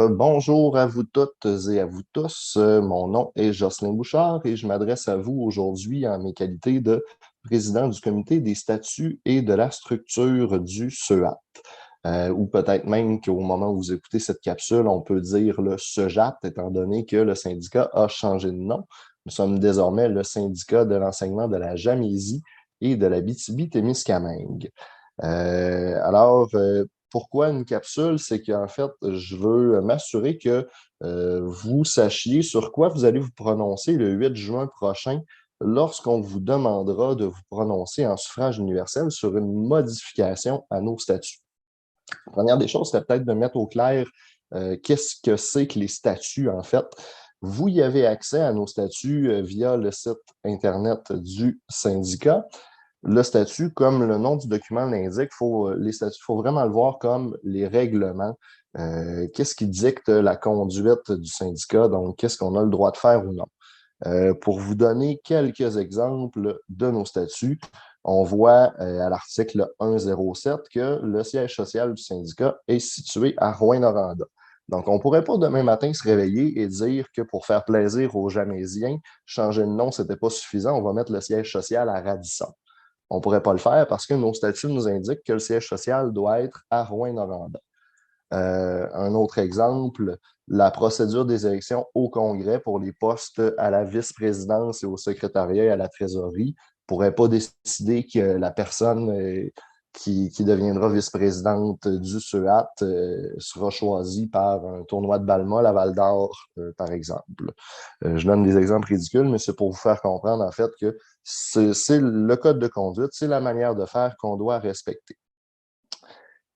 Bonjour à vous toutes et à vous tous. Mon nom est Jocelyn Bouchard et je m'adresse à vous aujourd'hui en mes qualités de président du comité des statuts et de la structure du CEAT. Ou peut-être même qu'au moment où vous écoutez cette capsule, on peut dire le CEJAT, étant donné que le syndicat a changé de nom. Nous sommes désormais le syndicat de l'enseignement de la Jamaisie et de la Bitibi-Témiscamingue. Pourquoi une capsule? C'est qu'en fait, je veux m'assurer que vous sachiez sur quoi vous allez vous prononcer le 8 juin prochain lorsqu'on vous demandera de vous prononcer en suffrage universel sur une modification à nos statuts. La première des choses, c'est peut-être de mettre au clair qu'est-ce que c'est que les statuts, en fait. Vous y avez accès à nos statuts via le site Internet du syndicat. Le statut, comme le nom du document l'indique, les statuts, il faut vraiment le voir comme les règlements. Qu'est-ce qui dicte la conduite du syndicat? Donc, qu'est-ce qu'on a le droit de faire ou non? Pour vous donner quelques exemples de nos statuts, on voit à l'article 107 que le siège social du syndicat est situé à Rouyn-Noranda. Donc, on ne pourrait pas demain matin se réveiller et dire que pour faire plaisir aux Jamaisiens, changer de nom, ce n'était pas suffisant, on va mettre le siège social à Radisson. On ne pourrait pas le faire parce que nos statuts nous indiquent que le siège social doit être à Rouyn-Noranda. Un autre exemple, la procédure des élections au Congrès pour les postes à la vice-présidence et au secrétariat et à la trésorerie ne pourrait pas décider que la personne qui deviendra vice-présidente du CEAT sera choisie par un tournoi de Balma, la Val d'Or, par exemple. Je donne des exemples ridicules, mais c'est pour vous faire comprendre en fait que c'est le code de conduite, c'est la manière de faire qu'on doit respecter.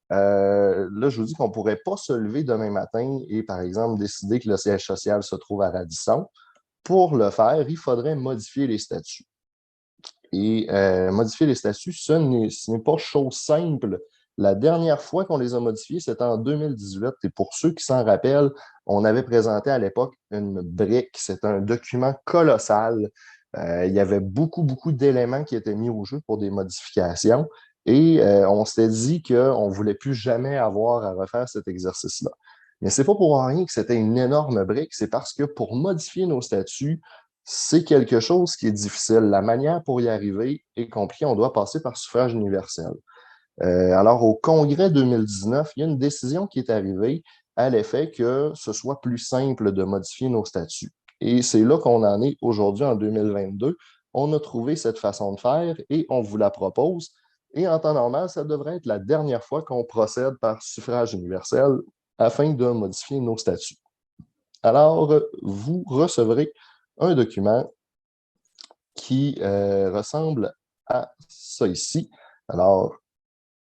Là, je vous dis qu'on ne pourrait pas se lever demain matin et, par exemple, décider que le siège social se trouve à Radisson. Pour le faire, il faudrait modifier les statuts. Et modifier les statuts, ce n'est pas chose simple. La dernière fois qu'on les a modifiés, c'était en 2018. Et pour ceux qui s'en rappellent, on avait présenté à l'époque une brique. C'est un document colossal. Il y avait beaucoup d'éléments qui étaient mis au jeu pour des modifications. Et on s'était dit qu'on ne voulait plus jamais avoir à refaire cet exercice-là. Mais c'est pas pour rien que c'était une énorme brique, c'est parce que pour modifier nos statuts, c'est quelque chose qui est difficile. La manière pour y arriver est compliquée. On doit passer par suffrage universel. Alors, au Congrès 2019, il y a une décision qui est arrivée à l'effet que ce soit plus simple de modifier nos statuts. Et c'est là qu'on en est aujourd'hui en 2022. On a trouvé cette façon de faire et on vous la propose. Et en temps normal, ça devrait être la dernière fois qu'on procède par suffrage universel afin de modifier nos statuts. Alors, vous recevrez un document qui ressemble à ça ici. Alors,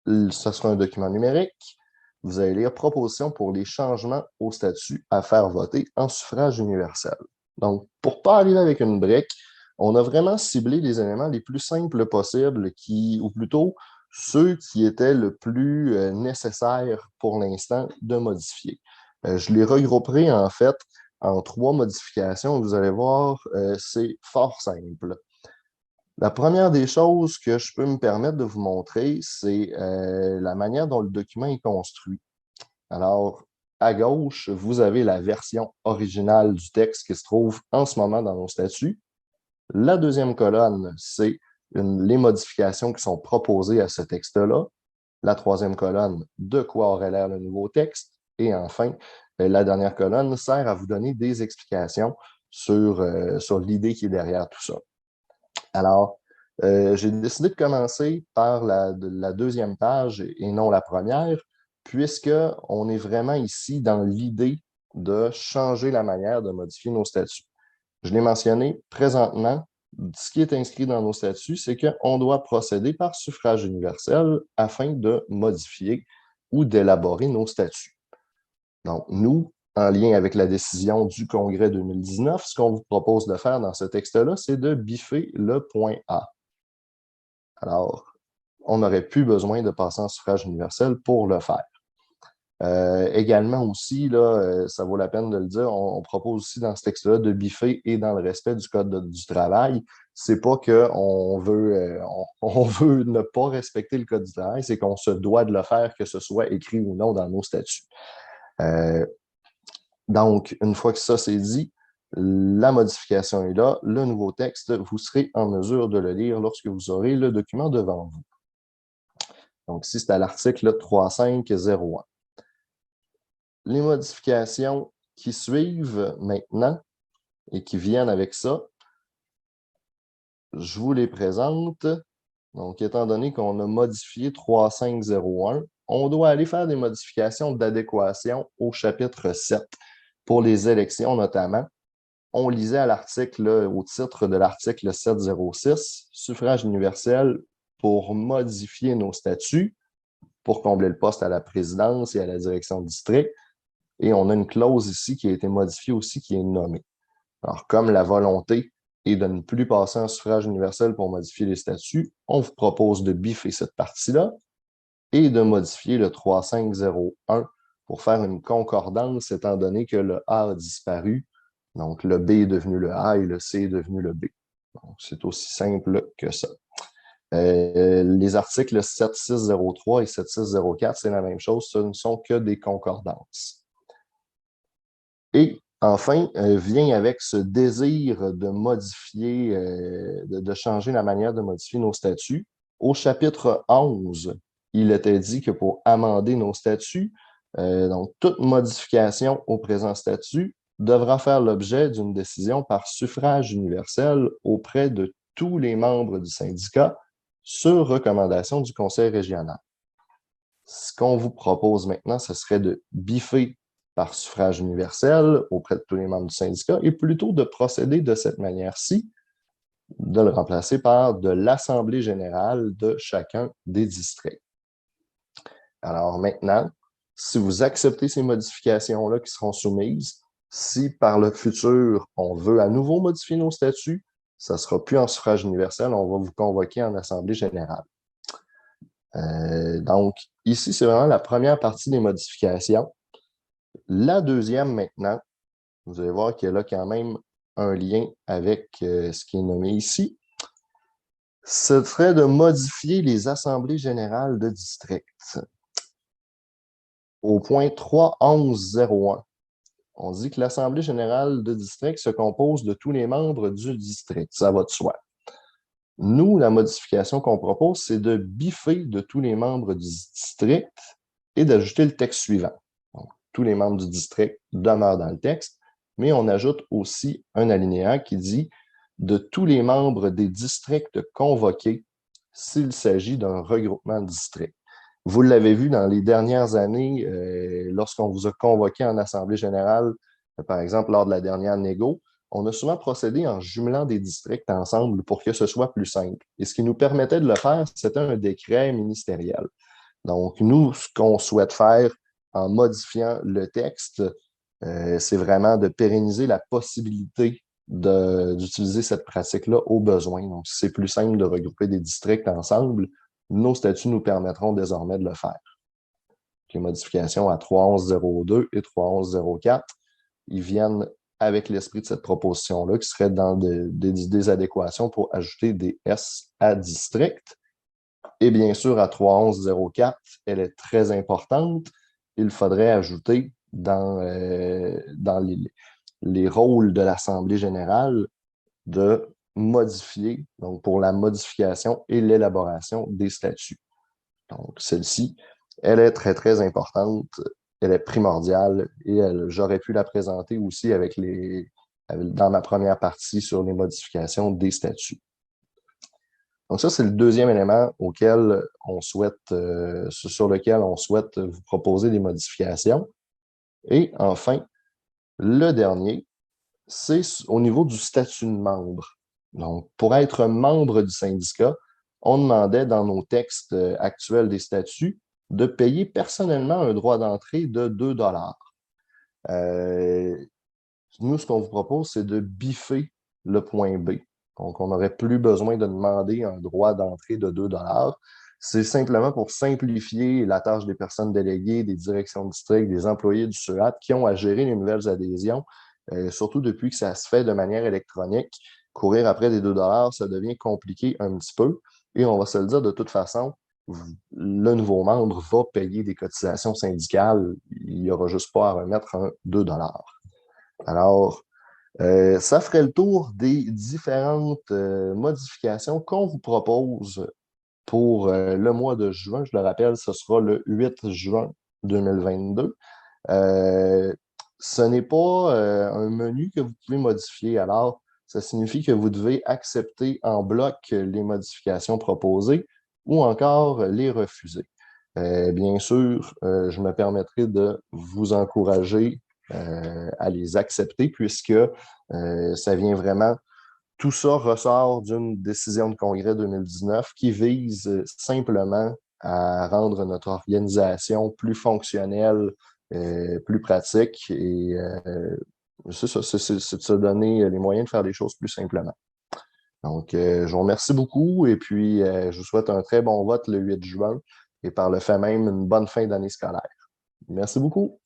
ce sera un document numérique. Vous allez lire proposition pour les changements au statut à faire voter en suffrage universel. Donc, pour ne pas arriver avec une brique, on a vraiment ciblé les éléments les plus simples possibles, ou plutôt ceux qui étaient le plus nécessaires pour l'instant de modifier. Je les regrouperai en fait en 3 modifications. Vous allez voir, c'est fort simple. La première des choses que je peux me permettre de vous montrer, c'est la manière dont le document est construit. Alors, à gauche, vous avez la version originale du texte qui se trouve en ce moment dans nos statuts. La deuxième colonne, c'est les modifications qui sont proposées à ce texte-là. La troisième colonne, de quoi aurait l'air le nouveau texte. Et enfin, la dernière colonne sert à vous donner des explications sur l'idée qui est derrière tout ça. Alors, j'ai décidé de commencer par la deuxième page et non la première, puisqu'on est vraiment ici dans l'idée de changer la manière de modifier nos statuts. Je l'ai mentionné présentement, ce qui est inscrit dans nos statuts, c'est qu'on doit procéder par suffrage universel afin de modifier ou d'élaborer nos statuts. Donc, nous, en lien avec la décision du Congrès 2019, ce qu'on vous propose de faire dans ce texte-là, c'est de biffer le point A. Alors, on n'aurait plus besoin de passer en suffrage universel pour le faire. Également aussi, là, ça vaut la peine de le dire, on propose aussi dans ce texte-là de biffer et dans le respect du Code du travail. C'est pas qu'on veut, on veut ne pas respecter le Code du travail, c'est qu'on se doit de le faire, que ce soit écrit ou non dans nos statuts. Donc, une fois que ça c'est dit, la modification est là, le nouveau texte, vous serez en mesure de le lire lorsque vous aurez le document devant vous. Donc, ici, c'est à l'article 3.5.01. Les modifications qui suivent maintenant et qui viennent avec ça, je vous les présente. Donc, étant donné qu'on a modifié 3.5.01, on doit aller faire des modifications d'adéquation au chapitre 7 pour les élections notamment. On lisait à l'article, au titre de l'article 706, suffrage universel pour modifier nos statuts, pour combler le poste à la présidence et à la direction de district. Et on a une clause ici qui a été modifiée aussi, qui est nommée. Alors, comme la volonté est de ne plus passer en suffrage universel pour modifier les statuts, on vous propose de biffer cette partie-là et de modifier le 3.5.01 pour faire une concordance, étant donné que le A a disparu. Donc, le B est devenu le A et le C est devenu le B. C'est aussi simple que ça. Les articles 7603 et 7604, c'est la même chose, ce ne sont que des concordances. Et enfin, vient avec ce désir de modifier, de changer la manière de modifier nos statuts. Au chapitre 11, il était dit que pour amender nos statuts, donc toute modification au présent statut devra faire l'objet d'une décision par suffrage universel auprès de tous les membres du syndicat sur recommandation du conseil régional. Ce qu'on vous propose maintenant, ce serait de biffer par suffrage universel auprès de tous les membres du syndicat et plutôt de procéder de cette manière-ci, de le remplacer par de l'Assemblée générale de chacun des districts. Alors maintenant, si vous acceptez ces modifications-là qui seront soumises, si par le futur, on veut à nouveau modifier nos statuts, ça ne sera plus en suffrage universel, on va vous convoquer en Assemblée générale. Donc, ici, c'est vraiment la première partie des modifications. La deuxième, maintenant, vous allez voir qu'elle a quand même un lien avec ce qui est nommé ici. Ce serait de modifier les assemblées générales de district. Au point 3.11.01, on dit que l'assemblée générale de district se compose de tous les membres du district. Ça va de soi. Nous, la modification qu'on propose, c'est de biffer de tous les membres du district et d'ajouter le texte suivant. Donc, tous les membres du district demeurent dans le texte, mais on ajoute aussi un alinéa qui dit de tous les membres des districts convoqués s'il s'agit d'un regroupement de districts. Vous l'avez vu dans les dernières années, lorsqu'on vous a convoqué en Assemblée générale, par exemple lors de la dernière négo, on a souvent procédé en jumelant des districts ensemble pour que ce soit plus simple. Et ce qui nous permettait de le faire, c'était un décret ministériel. Donc, nous, ce qu'on souhaite faire en modifiant le texte, c'est vraiment de pérenniser la possibilité d'utiliser cette pratique-là au besoin. Donc, si c'est plus simple de regrouper des districts ensemble, nos statuts nous permettront désormais de le faire. Les modifications à 3.11.02 et 3.11.04, ils viennent avec l'esprit de cette proposition-là, qui serait dans des adéquations pour ajouter des S à district. Et bien sûr, à 3.11.04, elle est très importante. Il faudrait ajouter dans les rôles de l'Assemblée générale de modifier, donc pour la modification et l'élaboration des statuts. Donc, celle-ci, elle est très, très importante, elle est primordiale et j'aurais pu la présenter aussi dans ma première partie sur les modifications des statuts. Donc ça, c'est le deuxième élément sur lequel on souhaite vous proposer des modifications. Et enfin, le dernier, c'est au niveau du statut de membre. Donc, pour être membre du syndicat, on demandait dans nos textes actuels des statuts de payer personnellement un droit d'entrée de 2 $. Nous, ce qu'on vous propose, c'est de biffer le point B. Donc, on n'aurait plus besoin de demander un droit d'entrée de 2 $. C'est simplement pour simplifier la tâche des personnes déléguées, des directions de district, des employés du SUAT qui ont à gérer les nouvelles adhésions, surtout depuis que ça se fait de manière électronique. Courir après des 2 $, ça devient compliqué un petit peu. Et on va se le dire de toute façon, le nouveau membre va payer des cotisations syndicales. Il n'y aura juste pas à remettre un 2 $. Alors, ça ferait le tour des différentes modifications qu'on vous propose pour le mois de juin. Je le rappelle, ce sera le 8 juin 2022. Euh, Ce n'est pas un menu que vous pouvez modifier. Alors, ça signifie que vous devez accepter en bloc les modifications proposées ou encore les refuser. Bien sûr, je me permettrai de vous encourager à les accepter puisque ça vient vraiment, tout ça ressort d'une décision de congrès 2019 qui vise simplement à rendre notre organisation plus fonctionnelle, plus pratique et c'est ça, c'est de se donner les moyens de faire des choses plus simplement. Donc, je vous remercie beaucoup et puis je vous souhaite un très bon vote le 8 juin et par le fait même une bonne fin d'année scolaire. Merci beaucoup.